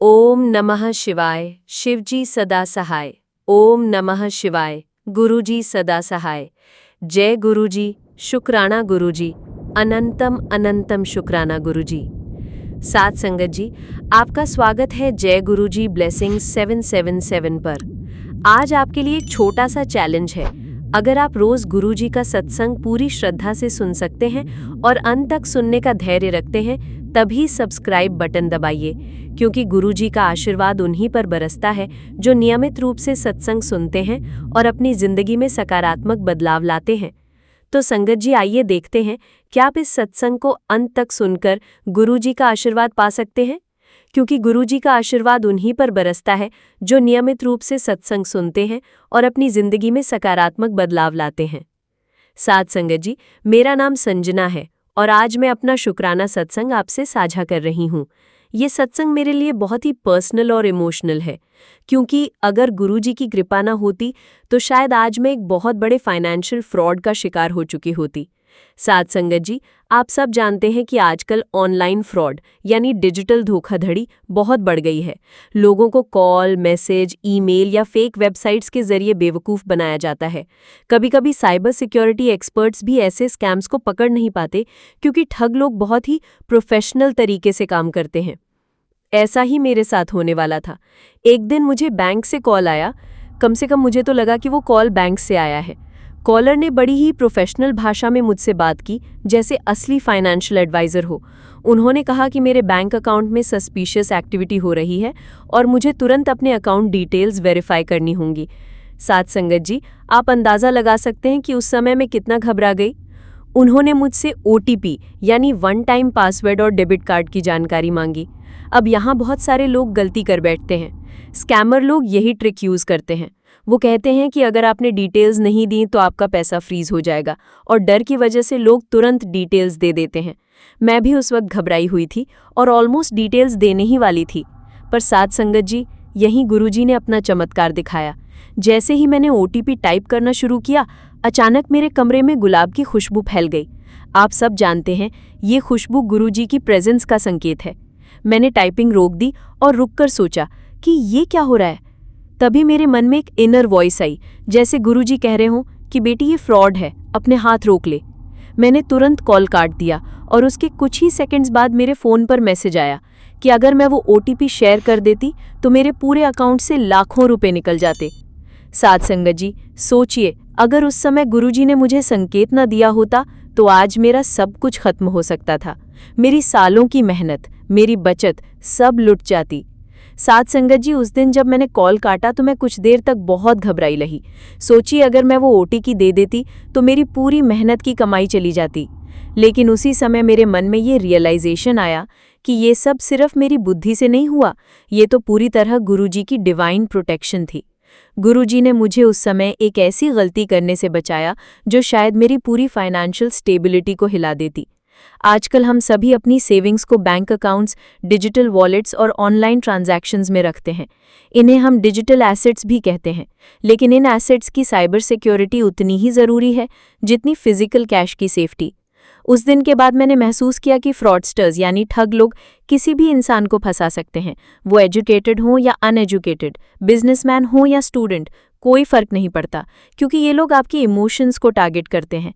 ओम नमः शिवाय। शिवजी सदा सहाय। ओम नमः शिवाय। गुरुजी सदा सहाय। जय गुरुजी। शुक्राना गुरुजी। अनंतम अनंतम शुक्राना गुरुजी। साथ संगत जी, आपका स्वागत है जय गुरुजी ब्लेसिंग्स 777 पर। आज आपके लिए एक छोटा सा चैलेंज है। अगर आप रोज गुरुजी का सत्संग पूरी श्रद्धा से सुन सकते हैं और अंत तक सुनने का धैर्य रखते हैं, तभी सब्सक्राइब बटन दबाइए, क्योंकि गुरुजी का आशीर्वाद उन्हीं पर बरसता है जो नियमित रूप से सत्संग सुनते हैं और अपनी जिंदगी में सकारात्मक बदलाव लाते हैं। तो संगत जी, आइए देखते हैं क्या आप इस सत्संग को अंत तक सुनकर गुरुजी का आशीर्वाद पा सकते हैं, क्योंकि गुरुजी का आशीर्वाद उन्हीं पर बरसता है जो नियमित रूप से सत्संग सुनते हैं और अपनी जिंदगी में सकारात्मक बदलाव लाते हैं। साथ संगत जी, मेरा नाम संजना है और आज मैं अपना शुक्राना सत्संग आपसे साझा कर रही हूँ। ये सत्संग मेरे लिए बहुत ही पर्सनल और इमोशनल है, क्योंकि अगर गुरुजी की कृपा ना होती तो शायद आज मैं एक बहुत बड़े फाइनेंशियल फ्रॉड का शिकार हो चुकी होती। साथ संगत जी, आप सब जानते हैं कि आजकल ऑनलाइन फ्रॉड यानी डिजिटल धोखाधड़ी बहुत बढ़ गई है। लोगों को कॉल, मैसेज, ईमेल या फेक वेबसाइट्स के जरिए बेवकूफ़ बनाया जाता है। कभी-कभी साइबर सिक्योरिटी एक्सपर्ट्स भी ऐसे स्कैम्स को पकड़ नहीं पाते, क्योंकि ठग लोग बहुत ही प्रोफेशनल तरीके से काम करते हैं। ऐसा ही मेरे साथ होने वाला था। एक दिन मुझे बैंक से कॉल आया। कम से कम मुझे तो लगा कि वो कॉल बैंक से आया है। कॉलर ने बड़ी ही प्रोफेशनल भाषा में मुझसे बात की, जैसे असली फाइनेंशियल एडवाइज़र हो। उन्होंने कहा कि मेरे बैंक अकाउंट में सस्पिशियस एक्टिविटी हो रही है और मुझे तुरंत अपने अकाउंट डिटेल्स वेरीफाई करनी होंगी। साथ संगत जी, आप अंदाज़ा लगा सकते हैं कि उस समय मैं कितना घबरा गई। उन्होंने मुझसे OTP यानी वन टाइम पासवर्ड और डेबिट कार्ड की जानकारी मांगी। अब यहाँ बहुत सारे लोग गलती कर बैठते हैं। स्कैमर लोग यही ट्रिक यूज़ करते हैं। वो कहते हैं कि अगर आपने डिटेल्स नहीं दी तो आपका पैसा फ्रीज हो जाएगा, और डर की वजह से लोग तुरंत डिटेल्स दे देते हैं। मैं भी उस वक्त घबराई हुई थी और ऑलमोस्ट डिटेल्स देने ही वाली थी। पर साथ संगत जी, यहीं गुरुजी ने अपना चमत्कार दिखाया। जैसे ही मैंने OTP टाइप करना शुरू किया, अचानक मेरे कमरे में गुलाब की खुशबू फैल गई। आप सब जानते हैं, ये खुशबू गुरुजी की प्रेजेंस का संकेत है। मैंने टाइपिंग रोक दी और रुककर सोचा कि ये क्या हो रहा है। तभी मेरे मन में एक इनर वॉइस आई, जैसे गुरुजी कह रहे हों कि बेटी ये फ्रॉड है, अपने हाथ रोक ले। मैंने तुरंत कॉल काट दिया और उसके कुछ ही सेकंड्स बाद मेरे फ़ोन पर मैसेज आया कि अगर मैं वो OTP शेयर कर देती तो मेरे पूरे अकाउंट से लाखों रुपए निकल जाते। साथ संगत जी, सोचिए, अगर उस समय गुरुजी ने मुझे संकेत न दिया होता तो आज मेरा सब कुछ खत्म हो सकता था। मेरी सालों की मेहनत, मेरी बचत सब लुट जाती। साथ संगत जी, उस दिन जब मैंने कॉल काटा तो मैं कुछ देर तक बहुत घबराई रही। सोचिए, अगर मैं वो OTP दे देती तो मेरी पूरी मेहनत की कमाई चली जाती। लेकिन उसी समय मेरे मन में ये रियलाइजेशन आया कि ये सब सिर्फ मेरी बुद्धि से नहीं हुआ, ये तो पूरी तरह गुरुजी की डिवाइन प्रोटेक्शन थी। गुरुजी ने मुझे उस समय एक ऐसी गलती करने से बचाया जो शायद मेरी पूरी फाइनेंशियल स्टेबिलिटी को हिला देती। आजकल हम सभी अपनी सेविंग्स को बैंक अकाउंट्स, डिजिटल वॉलेट्स और ऑनलाइन ट्रांजैक्शंस में रखते हैं। इन्हें हम डिजिटल एसेट्स भी कहते हैं, लेकिन इन एसेट्स की साइबर सिक्योरिटी उतनी ही ज़रूरी है जितनी फिजिकल कैश की सेफ्टी। उस दिन के बाद मैंने महसूस किया कि फ्रॉडस्टर्स यानी ठग लोग किसी भी इंसान को फंसा सकते हैं। वो एजुकेटेड हो या अनएजुकेटेड, बिजनेसमैन हो या स्टूडेंट, कोई फ़र्क नहीं पड़ता, क्योंकि ये लोग आपके इमोशंस को टारगेट करते हैं,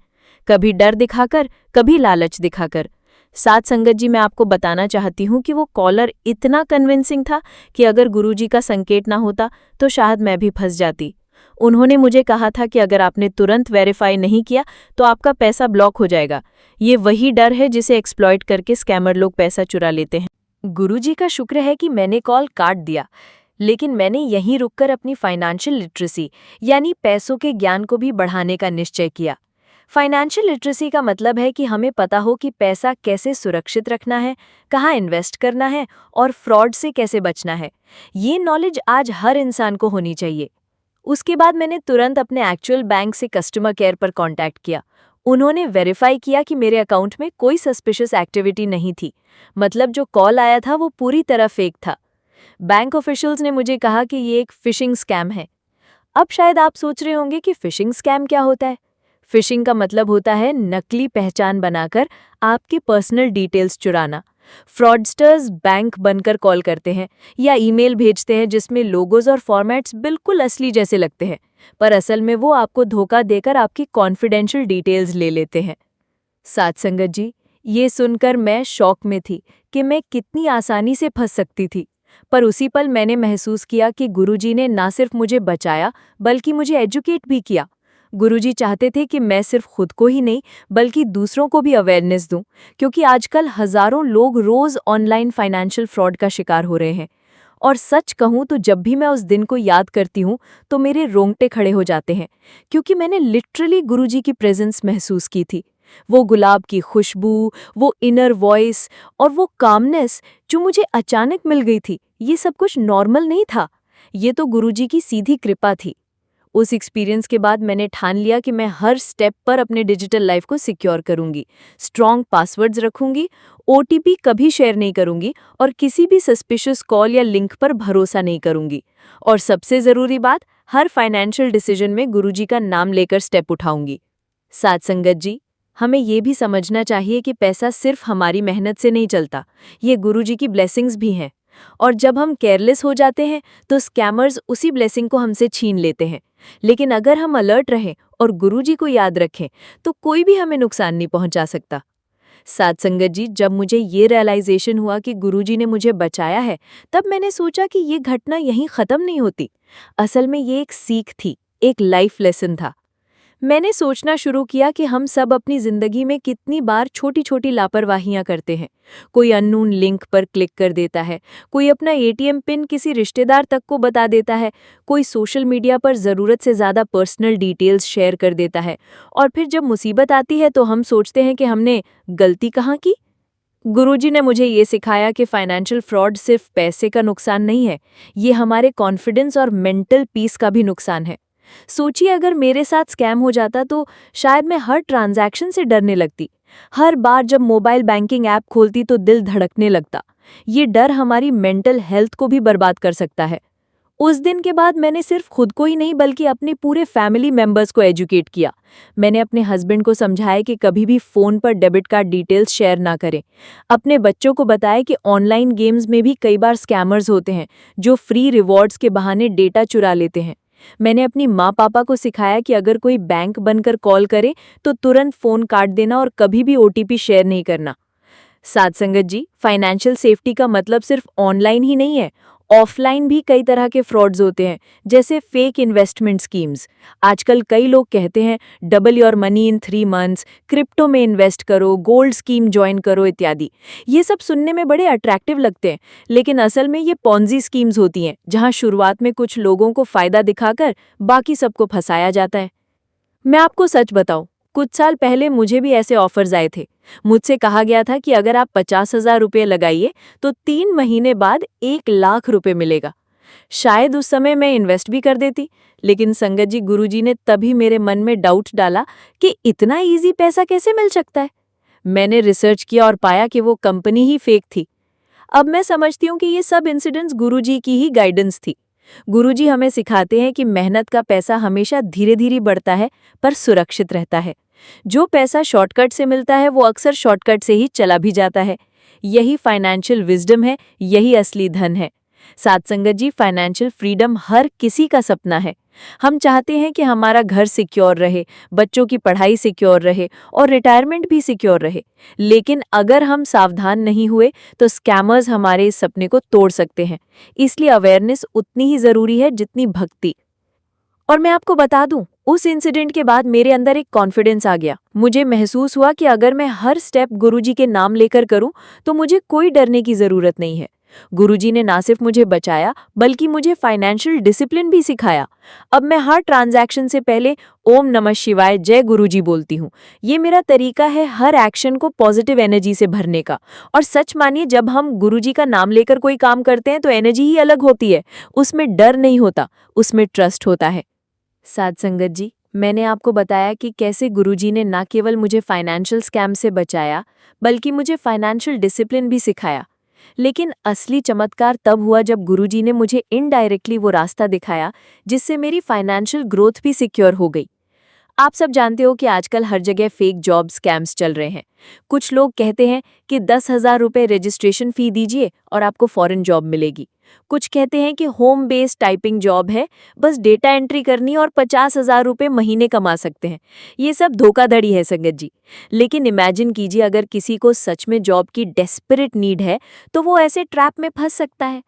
कभी डर दिखाकर, कभी लालच दिखाकर। साथ संगत जी, मैं आपको बताना चाहती हूँ कि वो कॉलर इतना कन्विंसिंग था कि अगर गुरुजी का संकेत ना होता तो शायद मैं भी फंस जाती। उन्होंने मुझे कहा था कि अगर आपने तुरंत वेरीफाई नहीं किया तो आपका पैसा ब्लॉक हो जाएगा। ये वही डर है जिसे एक्सप्लॉइट करके स्कैमर लोग पैसा चुरा लेते हैं। गुरुजी का शुक्र है कि मैंने कॉल काट दिया, लेकिन मैंने यहीं रुककर अपनी फाइनेंशियल लिटरेसी यानी पैसों के ज्ञान को भी बढ़ाने का निश्चय किया। फाइनेंशियल लिटरेसी का मतलब है कि हमें पता हो कि पैसा कैसे सुरक्षित रखना है, कहाँ इन्वेस्ट करना है और फ्रॉड से कैसे बचना है। ये नॉलेज आज हर इंसान को होनी चाहिए। उसके बाद मैंने तुरंत अपने एक्चुअल बैंक से कस्टमर केयर पर कांटेक्ट किया। उन्होंने वेरीफाई किया कि मेरे अकाउंट में कोई सस्पिशियस एक्टिविटी नहीं थी, मतलब जो कॉल आया था वो पूरी तरह फेक था। बैंक ऑफिशियल्स ने मुझे कहा कि ये एक फिशिंग स्कैम है। अब शायद आप सोच रहे होंगे कि फिशिंग स्कैम क्या होता है। फिशिंग का मतलब होता है नकली पहचान बनाकर आपके पर्सनल डिटेल्स चुराना। फ्रॉडस्टर्स बैंक बनकर कॉल करते हैं या ईमेल भेजते हैं जिसमें लोगोज और फॉर्मेट्स बिल्कुल असली जैसे लगते हैं, पर असल में वो आपको धोखा देकर आपकी कॉन्फिडेंशियल डिटेल्स ले लेते हैं। साथ संगत जी, ये सुनकर मैं शॉक में थी कि मैं कितनी आसानी से फंस सकती थी। पर उसी पल मैंने महसूस किया कि गुरुजी ने ना सिर्फ मुझे बचाया बल्कि मुझे एजुकेट भी किया। गुरुजी चाहते थे कि मैं सिर्फ खुद को ही नहीं बल्कि दूसरों को भी अवेयरनेस दूं, क्योंकि आजकल हजारों लोग रोज ऑनलाइन फाइनेंशियल फ्रॉड का शिकार हो रहे हैं। और सच कहूं तो जब भी मैं उस दिन को याद करती हूं तो मेरे रोंगटे खड़े हो जाते हैं, क्योंकि मैंने लिटरली गुरुजी की प्रेजेंस महसूस की थी। वो गुलाब की खुशबू, वो इनर वॉइस और वो कामनेस जो मुझे अचानक मिल गई थी, ये सब कुछ नॉर्मल नहीं था। ये तो गुरुजी की सीधी कृपा थी। उस एक्सपीरियंस के बाद मैंने ठान लिया कि मैं हर स्टेप पर अपने डिजिटल लाइफ को सिक्योर करूंगी, स्ट्रॉन्ग पासवर्ड्स रखूंगी, ओटीपी कभी शेयर नहीं करूंगी और किसी भी सस्पिशियस कॉल या लिंक पर भरोसा नहीं करूंगी। और सबसे ज़रूरी बात, हर फाइनेंशियल डिसीजन में गुरुजी का नाम लेकर स्टेप उठाऊंगी। साथ संगत जी, हमें ये भी समझना चाहिए कि पैसा सिर्फ हमारी मेहनत से नहीं चलता, ये गुरुजी की ब्लेसिंग्स भी हैं। और जब हम केयरलेस हो जाते हैं तो स्कैमर्स उसी ब्लेसिंग को हमसे छीन लेते हैं। लेकिन अगर हम अलर्ट रहें और गुरुजी को याद रखें तो कोई भी हमें नुकसान नहीं पहुंचा सकता। साथ संगत जी, जब मुझे ये रियलाइजेशन हुआ कि गुरुजी ने मुझे बचाया है, तब मैंने सोचा कि ये घटना यहीं ख़त्म नहीं होती। असल में ये एक सीख थी, एक लाइफ लेसन था। मैंने सोचना शुरू किया कि हम सब अपनी जिंदगी में कितनी बार छोटी छोटी लापरवाहियां करते हैं। कोई अननोन लिंक पर क्लिक कर देता है, कोई अपना एटीएम पिन किसी रिश्तेदार तक को बता देता है, कोई सोशल मीडिया पर ज़रूरत से ज़्यादा पर्सनल डिटेल्स शेयर कर देता है, और फिर जब मुसीबत आती है तो हम सोचते हैं कि हमने गलती कहाँ की। गुरुजी ने मुझे ये सिखाया कि फाइनेंशियल फ्रॉड सिर्फ पैसे का नुकसान नहीं है, ये हमारे कॉन्फिडेंस और मेंटल पीस का भी नुकसान है। सोचिए, अगर मेरे साथ स्कैम हो जाता तो शायद मैं हर ट्रांजैक्शन से डरने लगती। हर बार जब मोबाइल बैंकिंग ऐप खोलती तो दिल धड़कने लगता। ये डर हमारी मेंटल हेल्थ को भी बर्बाद कर सकता है। उस दिन के बाद मैंने सिर्फ खुद को ही नहीं बल्कि अपने पूरे फैमिली मेंबर्स को एजुकेट किया। मैंने अपने हस्बैंड को समझाया कि कभी भी फ़ोन पर डेबिट कार्ड डिटेल्स शेयर ना करें। अपने बच्चों को बताया कि ऑनलाइन गेम्स में भी कई बार स्कैमर्स होते हैं जो फ्री रिवॉर्ड्स के बहाने डेटा चुरा लेते हैं। मैंने अपनी माँ पापा को सिखाया कि अगर कोई बैंक बनकर कॉल करे तो तुरंत फ़ोन काट देना और कभी भी ओटीपी शेयर नहीं करना। साथ संगत जी, फाइनेंशियल सेफ्टी का मतलब सिर्फ ऑनलाइन ही नहीं है, ऑफलाइन भी कई तरह के फ्रॉड्स होते हैं, जैसे फेक इन्वेस्टमेंट स्कीम्स। आजकल कई लोग कहते हैं double your money in 3 months, crypto में इन्वेस्ट करो, गोल्ड स्कीम ज्वाइन करो इत्यादि। ये सब सुनने में बड़े अट्रैक्टिव लगते हैं, लेकिन असल में ये पॉन्जी स्कीम्स होती हैं जहां शुरुआत में कुछ लोगों को फायदा दिखाकर बाकी सबको फंसाया जाता है। मैं आपको सच बताऊं, कुछ साल पहले मुझे भी ऐसे ऑफर्स आए थे। मुझसे कहा गया था कि अगर आप 50,000 रुपये लगाइए तो 3 महीने बाद 1 लाख रुपये मिलेगा। शायद उस समय मैं इन्वेस्ट भी कर देती, लेकिन संगत जी, गुरुजी ने तभी मेरे मन में डाउट डाला कि इतना इजी पैसा कैसे मिल सकता है। मैंने रिसर्च किया और पाया कि वो कंपनी ही फेक थी। अब मैं समझती हूँ कि ये सब इंसिडेंट्स गुरुजी की ही गाइडेंस थी। गुरुजी हमें सिखाते हैं कि मेहनत का पैसा हमेशा धीरे धीरे बढ़ता है पर सुरक्षित रहता है। जो पैसा शॉर्टकट से मिलता है वो अक्सर शॉर्टकट से ही चला भी जाता है। यही फाइनेंशियल विजडम है, यही असली धन है। साथ संगत जी, फाइनेंशियल फ्रीडम हर किसी का सपना है। हम चाहते हैं कि हमारा घर सिक्योर रहे, बच्चों की पढ़ाई सिक्योर रहे और रिटायरमेंट भी सिक्योर रहे। लेकिन अगर हम सावधान नहीं हुए तो स्कैमर्स हमारे इस सपने को तोड़ सकते हैं। इसलिए अवेयरनेस उतनी ही ज़रूरी है जितनी भक्ति। और मैं आपको बता दूं, उस इंसिडेंट के बाद मेरे अंदर एक कॉन्फिडेंस आ गया। मुझे महसूस हुआ कि अगर मैं हर स्टेप गुरुजी के नाम लेकर करूं तो मुझे कोई डरने की ज़रूरत नहीं है। गुरुजी ने ना सिर्फ मुझे बचाया बल्कि मुझे फाइनेंशियल डिसिप्लिन भी सिखाया। अब मैं हर ट्रांजैक्शन से पहले ओम नमः शिवाय जय गुरुजी बोलती हूँ। ये मेरा तरीका है हर एक्शन को पॉजिटिव एनर्जी से भरने का। और सच मानिए, जब हम गुरुजी का नाम लेकर कोई काम करते हैं तो एनर्जी ही अलग होती है। उसमें डर नहीं होता, उसमें ट्रस्ट होता है। साथ संगत जी, मैंने आपको बताया कि कैसे गुरुजी ने न केवल मुझे फाइनेंशियल स्कैम से बचाया बल्कि मुझे फाइनेंशियल डिसिप्लिन भी सिखाया। लेकिन असली चमत्कार तब हुआ जब गुरुजी ने मुझे इनडायरेक्टली वो रास्ता दिखाया जिससे मेरी फाइनेंशियल ग्रोथ भी सिक्योर हो गई। आप सब जानते हो कि आजकल हर जगह फेक जॉब स्कैम्स चल रहे हैं। कुछ लोग कहते हैं कि 10,000 रुपये रजिस्ट्रेशन फी दीजिए और आपको फॉरेन जॉब मिलेगी। कुछ कहते हैं कि होम बेस्ड टाइपिंग जॉब है, बस डेटा एंट्री करनी और 50,000 रुपये महीने कमा सकते हैं। ये सब धोखाधड़ी है संगत जी। लेकिन इमेजिन कीजिए, अगर किसी को सच में जॉब की डेस्परेट नीड है तो वो ऐसे ट्रैप में फंस सकता है।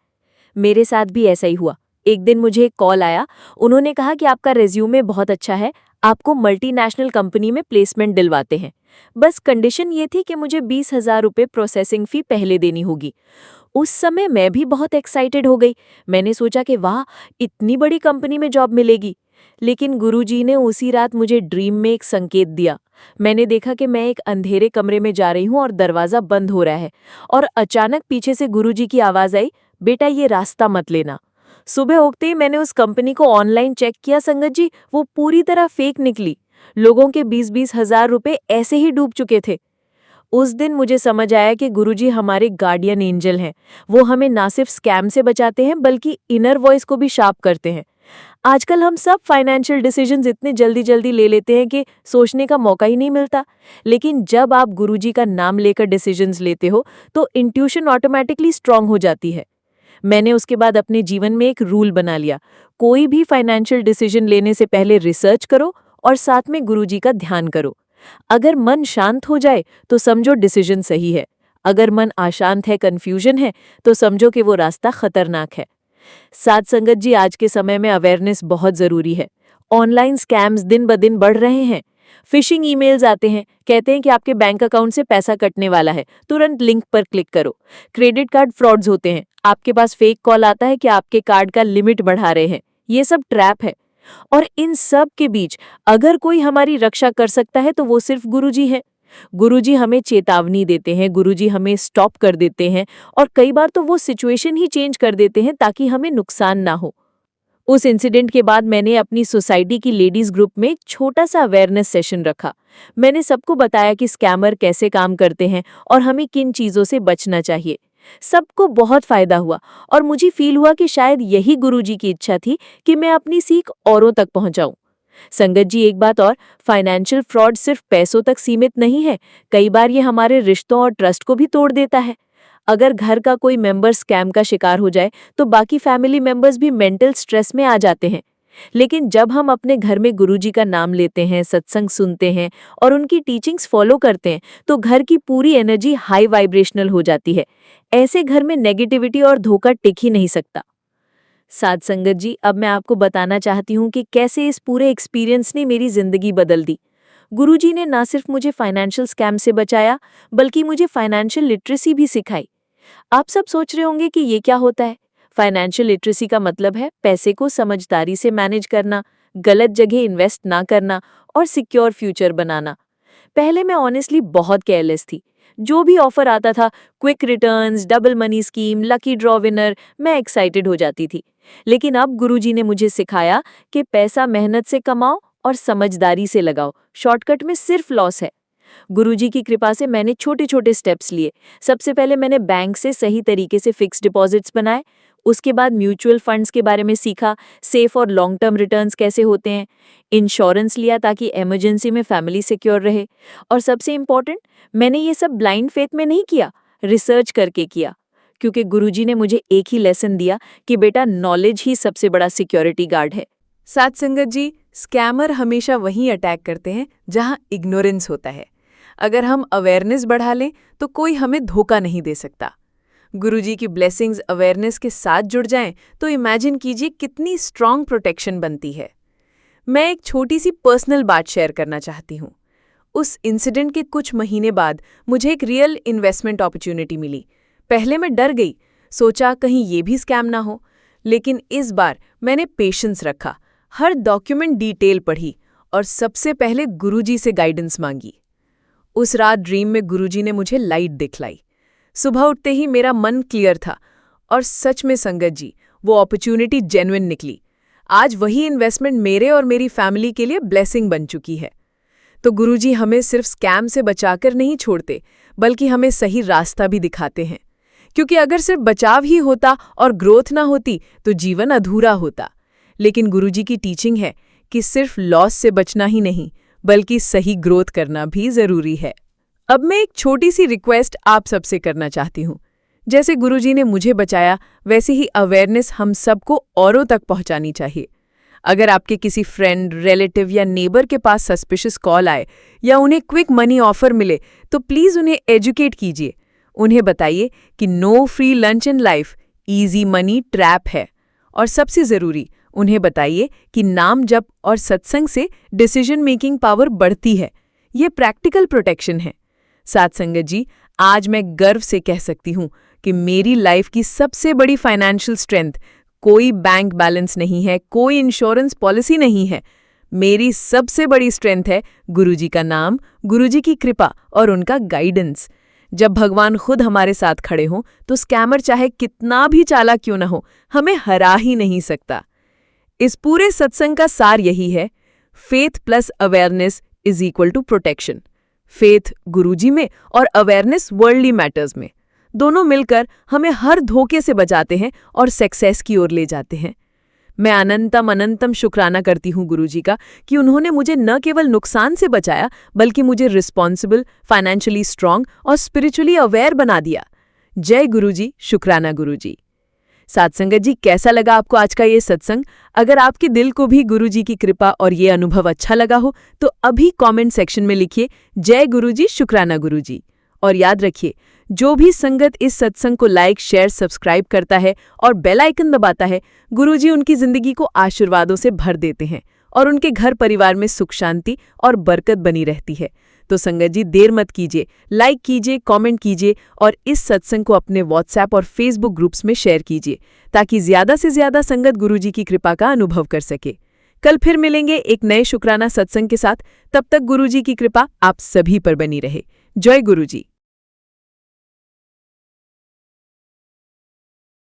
मेरे साथ भी ऐसा ही हुआ। एक दिन मुझे एक कॉल आया। उन्होंने कहा कि आपका रेज्यूमे बहुत अच्छा है, आपको मल्टीनेशनल कंपनी में प्लेसमेंट दिलवाते हैं। बस कंडीशन ये थी कि मुझे 20,000 रुपये प्रोसेसिंग फी पहले देनी होगी। उस समय मैं भी बहुत एक्साइटेड हो गई। मैंने सोचा कि वाह, इतनी बड़ी कंपनी में जॉब मिलेगी। लेकिन गुरुजी ने उसी रात मुझे ड्रीम में एक संकेत दिया। मैंने देखा कि मैं एक अंधेरे कमरे में जा रही हूँ और दरवाजा बंद हो रहा है, और अचानक पीछे से गुरुजी की आवाज आई, बेटा ये रास्ता मत लेना। सुबह उठते ही मैंने उस कंपनी को ऑनलाइन चेक किया संगत जी, वो पूरी तरह फेक निकली। लोगों के 20-20 हजार रुपए ऐसे ही डूब चुके थे। उस दिन मुझे समझ आया कि गुरुजी हमारे गार्डियन एंजल हैं। वो हमें ना सिर्फ स्कैम से बचाते हैं बल्कि इनर वॉइस को भी शार्प करते हैं। आजकल हम सब फाइनेंशियल डिसीजंस इतने जल्दी जल्दी ले लेते हैं कि सोचने का मौका ही नहीं मिलता। लेकिन जब आप गुरुजी का नाम लेकर डिसीजंस लेते हो तो इंट्यूशन ऑटोमेटिकली स्ट्रांग हो जाती है। मैंने उसके बाद अपने जीवन में एक रूल बना लिया, कोई भी फाइनेंशियल डिसीजन लेने से पहले रिसर्च करो और साथ में गुरुजी का ध्यान करो। अगर मन शांत हो जाए तो समझो डिसीजन सही है। अगर मन अशांत है, कंफ्यूजन है, तो समझो कि वो रास्ता खतरनाक है। साथ संगत जी, आज के समय में अवेयरनेस बहुत जरूरी है। ऑनलाइन स्कैम्स दिन ब दिन बढ़ रहे हैं। फिशिंग ईमेल्स आते हैं, कहते हैं कि आपके बैंक अकाउंट से पैसा कटने वाला है, तुरंत लिंक पर क्लिक करो। क्रेडिट कार्ड फ्रॉड्स होते हैं, आपके पास फेक कॉल आता है कि आपके कार्ड का लिमिट बढ़ा रहे हैं। ये सब ट्रैप है। और इन सब के बीच अगर कोई हमारी रक्षा कर सकता है तो वो सिर्फ गुरुजी है। गुरुजी हमें चेतावनी देते हैं, गुरुजी हमें स्टॉप कर देते हैं, और कई बार तो वो सिचुएशन ही चेंज कर देते हैं ताकि हमें नुकसान ना हो। उस इंसिडेंट के बाद मैंने अपनी सोसाइटी की लेडीज ग्रुप में एक छोटा सा अवेयरनेस सेशन रखा। मैंने सबको बताया कि स्कैमर कैसे काम करते हैं और हमें किन चीजों से बचना चाहिए। सबको बहुत फायदा हुआ और मुझे फील हुआ कि शायद यही गुरुजी की इच्छा थी कि मैं अपनी सीख औरों तक पहुंचाऊं। संगत जी, एक बात और, फाइनेंशियल फ्रॉड सिर्फ पैसों तक सीमित नहीं है। कई बार ये हमारे रिश्तों और ट्रस्ट को भी तोड़ देता है। अगर घर का कोई मेंबर स्कैम का शिकार हो जाए तो बाकी फैमिली मेंबर्स भी मेंटल स्ट्रेस में आ जाते हैं। लेकिन जब हम अपने घर में गुरुजी का नाम लेते हैं, सत्संग सुनते हैं और उनकी टीचिंग्स फॉलो करते हैं तो घर की पूरी एनर्जी हाई वाइब्रेशनल हो जाती है। ऐसे घर में नेगेटिविटी और धोखा टिक ही नहीं सकता। साथ संगत जी, अब मैं आपको बताना चाहती हूँ कि कैसे इस पूरे एक्सपीरियंस ने मेरी जिंदगी बदल दी। गुरुजी ने ना सिर्फ मुझे फाइनेंशियल स्कैम से बचाया बल्कि मुझे फाइनेंशियल लिटरेसी भी सिखाई। आप सब सोच रहे होंगे कि ये क्या होता है। फाइनेंशियल लिटरेसी का मतलब है पैसे को समझदारी से मैनेज करना, गलत जगह इन्वेस्ट ना करना और सिक्योर फ्यूचर बनाना। पहले मैं ऑनेस्टली बहुत केयरलेस थी। जो भी ऑफर आता था, quick returns, double money scheme, lucky draw winner, मैं एक्साइटेड हो जाती थी। लेकिन अब गुरुजी ने मुझे सिखाया कि पैसा मेहनत से कमाओ और समझदारी से लगाओ, शॉर्टकट में सिर्फ लॉस है। गुरुजी की कृपा से मैंने छोटे छोटे स्टेप्स लिए। सबसे पहले मैंने बैंक से सही तरीके से फिक्स डिपॉजिट्स बनाए। उसके बाद म्यूचुअल फंड्स के बारे में सीखा, सेफ और लॉन्ग टर्म रिटर्न्स कैसे होते हैं। इंश्योरेंस लिया ताकि इमरजेंसी में फैमिली सिक्योर रहे। और सबसे इम्पोर्टेंट, मैंने ये सब ब्लाइंड फेथ में नहीं किया, रिसर्च करके किया। क्योंकि गुरुजी ने मुझे एक ही लेसन दिया कि बेटा, नॉलेज ही सबसे बड़ा सिक्योरिटी गार्ड है। साथ संगत जी, स्कैमर हमेशा वहीं अटैक करते हैं जहां इग्नोरेंस होता है। अगर हम अवेयरनेस बढ़ा लें तो कोई हमें धोखा नहीं दे सकता। गुरुजी की ब्लेसिंग्स अवेयरनेस के साथ जुड़ जाएं तो इमेजिन कीजिए कितनी स्ट्रांग प्रोटेक्शन बनती है। मैं एक छोटी सी पर्सनल बात शेयर करना चाहती हूँ। उस इंसिडेंट के कुछ महीने बाद मुझे एक रियल इन्वेस्टमेंट अपॉर्चुनिटी मिली। पहले मैं डर गई, सोचा कहीं ये भी स्कैम ना हो। लेकिन इस बार मैंने पेशेंस रखा, हर डॉक्यूमेंट डिटेल पढ़ी और सबसे पहले गुरुजी से गाइडेंस मांगी। उस रात ड्रीम में गुरुजी ने मुझे लाइट दिखलाई। सुबह उठते ही मेरा मन क्लियर था और सच में संगत जी, वो अपॉर्चुनिटी जेन्युइन निकली। आज वही इन्वेस्टमेंट मेरे और मेरी फैमिली के लिए ब्लेसिंग बन चुकी है। तो गुरुजी हमें सिर्फ स्कैम से बचाकर नहीं छोड़ते, बल्कि हमें सही रास्ता भी दिखाते हैं। क्योंकि अगर सिर्फ बचाव ही होता और ग्रोथ ना होती तो जीवन अधूरा होता। लेकिन गुरुजी की टीचिंग है कि सिर्फ लॉस से बचना ही नहीं बल्कि सही ग्रोथ करना भी जरूरी है। अब मैं एक छोटी सी रिक्वेस्ट आप सबसे करना चाहती हूँ। जैसे गुरुजी ने मुझे बचाया, वैसे ही अवेयरनेस हम सबको औरों तक पहुंचानी चाहिए। अगर आपके किसी फ्रेंड, रिलेटिव या नेबर के पास सस्पिशियस कॉल आए या उन्हें क्विक मनी ऑफर मिले, तो प्लीज़ उन्हें एजुकेट कीजिए। उन्हें बताइए कि no free lunch in life, easy money trap है। और सबसे ज़रूरी, उन्हें बताइए कि नाम जप और सत्संग से डिसीजन मेकिंग पावर बढ़ती है। ये प्रैक्टिकल प्रोटेक्शन है। साथ संगत जी, आज मैं गर्व से कह सकती हूँ कि मेरी लाइफ की सबसे बड़ी फाइनेंशियल स्ट्रेंथ कोई बैंक बैलेंस नहीं है, कोई इंश्योरेंस पॉलिसी नहीं है। मेरी सबसे बड़ी स्ट्रेंथ है गुरुजी का नाम, गुरुजी की कृपा और उनका गाइडेंस। जब भगवान खुद हमारे साथ खड़े हों तो स्कैमर चाहे कितना भी चालाक क्यों न हो, हमें हरा ही नहीं सकता। इस पूरे सत्संग का सार यही है, faith plus awareness is equal to protection. Faith Guruji में और अवेयरनेस वर्ल्डली मैटर्स में, दोनों मिलकर हमें हर धोखे से बचाते हैं और सक्सेस की ओर ले जाते हैं। मैं अनंतम शुक्राना करती हूँ गुरुजी का कि उन्होंने मुझे न केवल नुकसान से बचाया बल्कि मुझे रिस्पॉन्सिबल, फाइनेंशियली स्ट्रांग और स्पिरिचुअली अवेयर बना दिया। जय गुरुजी, शुक्राना गुरुजी। साथ संगत जी, कैसा लगा आपको आज का ये सत्संग? अगर आपके दिल को भी गुरुजी की कृपा और ये अनुभव अच्छा लगा हो तो अभी कमेंट सेक्शन में लिखिए जय गुरुजी, शुक्राना गुरुजी। और याद रखिए, जो भी संगत इस सत्संग को लाइक, शेयर, सब्सक्राइब करता है और बेल आइकन दबाता है, गुरुजी उनकी जिंदगी को आशीर्वादों से भर देते हैं और उनके घर परिवार में सुख, शांति और बरकत बनी रहती है। तो संगत जी, देर मत कीजिए, लाइक कीजिए, कमेंट कीजिए और इस सत्संग को अपने व्हाट्सएप और फेसबुक ग्रुप्स में शेयर कीजिए ताकि ज्यादा से ज्यादा संगत गुरुजी की कृपा का अनुभव कर सके। कल फिर मिलेंगे एक नए शुक्राना सत्संग के साथ। तब तक गुरुजी की कृपा आप सभी पर बनी रहे। जय गुरुजी।